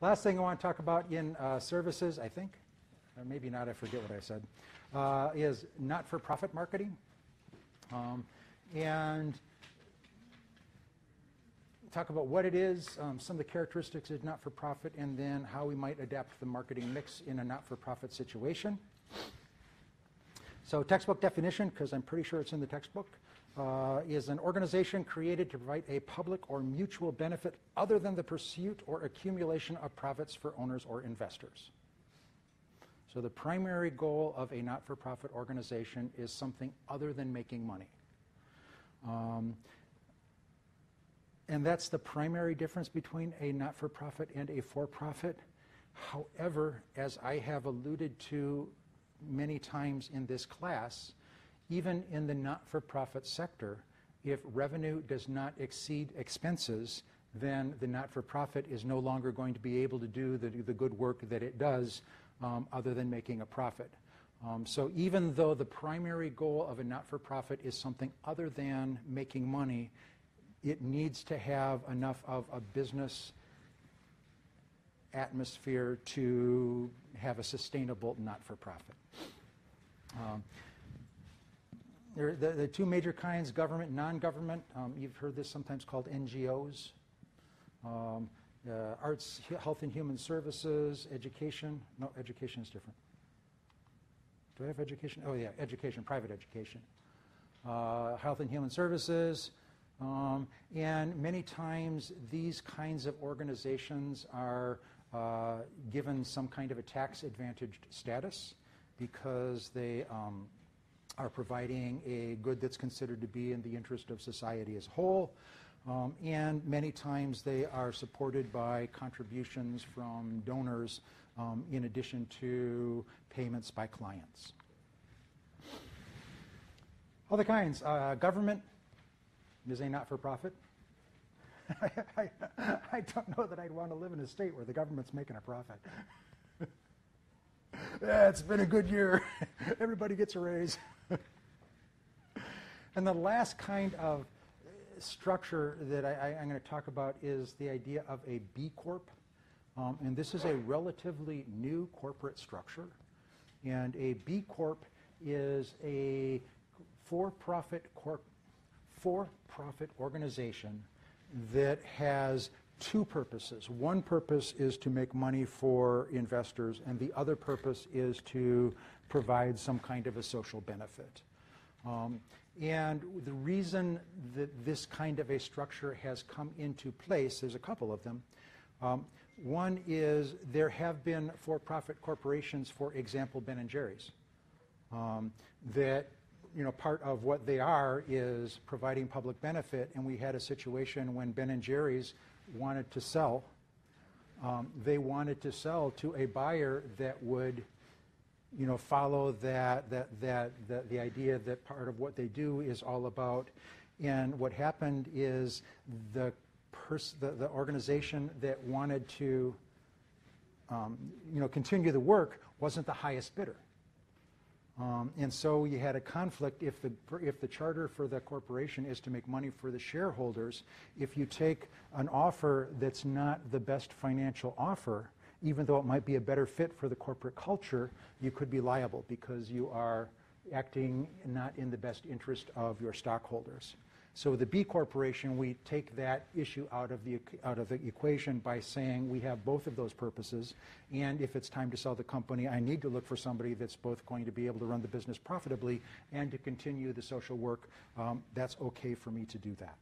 Last thing I want to talk about in services, I think, or maybe not, I forget what I said, is not-for-profit marketing. And talk about what it is, some of the characteristics of not-for-profit, and then how we might adapt the marketing mix in a not-for-profit situation. So textbook definition, because I'm pretty sure it's in the textbook, is an organization created to provide a public or mutual benefit other than the pursuit or accumulation of profits for owners or investors. So the primary goal of a not-for-profit organization is something other than making money. And that's the primary difference between a not-for-profit and a for-profit. However, as I have alluded to many times in this class, even in the not-for-profit sector, if revenue does not exceed expenses, then the not-for-profit is no longer going to be able to do the good work that it does other than making a profit. So even though the primary goal of a not-for-profit is something other than making money, it needs to have enough of a business atmosphere to have a sustainable not-for-profit. There are the two major kinds, government and non-government. You've heard this sometimes called NGOs. Arts, health and human services, education. No, education is different. Do I have education? Oh yeah, education, private education. Health and human services. And many times these kinds of organizations are given some kind of a tax-advantaged status because they are providing a good that's considered to be in the interest of society as a whole. And many times they are supported by contributions from donors in addition to payments by clients. Other kinds, government is a not-for-profit. I don't know that I'd want to live in a state where the government's making a profit. Yeah, it's been a good year. Everybody gets a raise. And the last kind of structure that I'm going to talk about is the idea of a B Corp. And this is a relatively new corporate structure. And a B Corp is a for-profit organization that has two purposes. One purpose is to make money for investors, and the other purpose is to provide some kind of a social benefit. And the reason that this kind of a structure has come into place, there's a couple of them. One is there have been for-profit corporations, for example, Ben & Jerry's, that part of what they are is providing public benefit, and we had a situation when Ben & Jerry's wanted to sell. They wanted to sell to a buyer that would follow the idea that part of what they do is all about. And what happened is the organization that wanted to continue the work wasn't the highest bidder. And so you had a conflict if the charter for the corporation is to make money for the shareholders. If you take an offer that's not the best financial offer, even though it might be a better fit for the corporate culture, you could be liable because you are acting not in the best interest of your stockholders. So with the B Corporation, we take that issue out of the equation by saying we have both of those purposes, and if it's time to sell the company, I need to look for somebody that's both going to be able to run the business profitably and to continue the social work. That's okay for me to do that.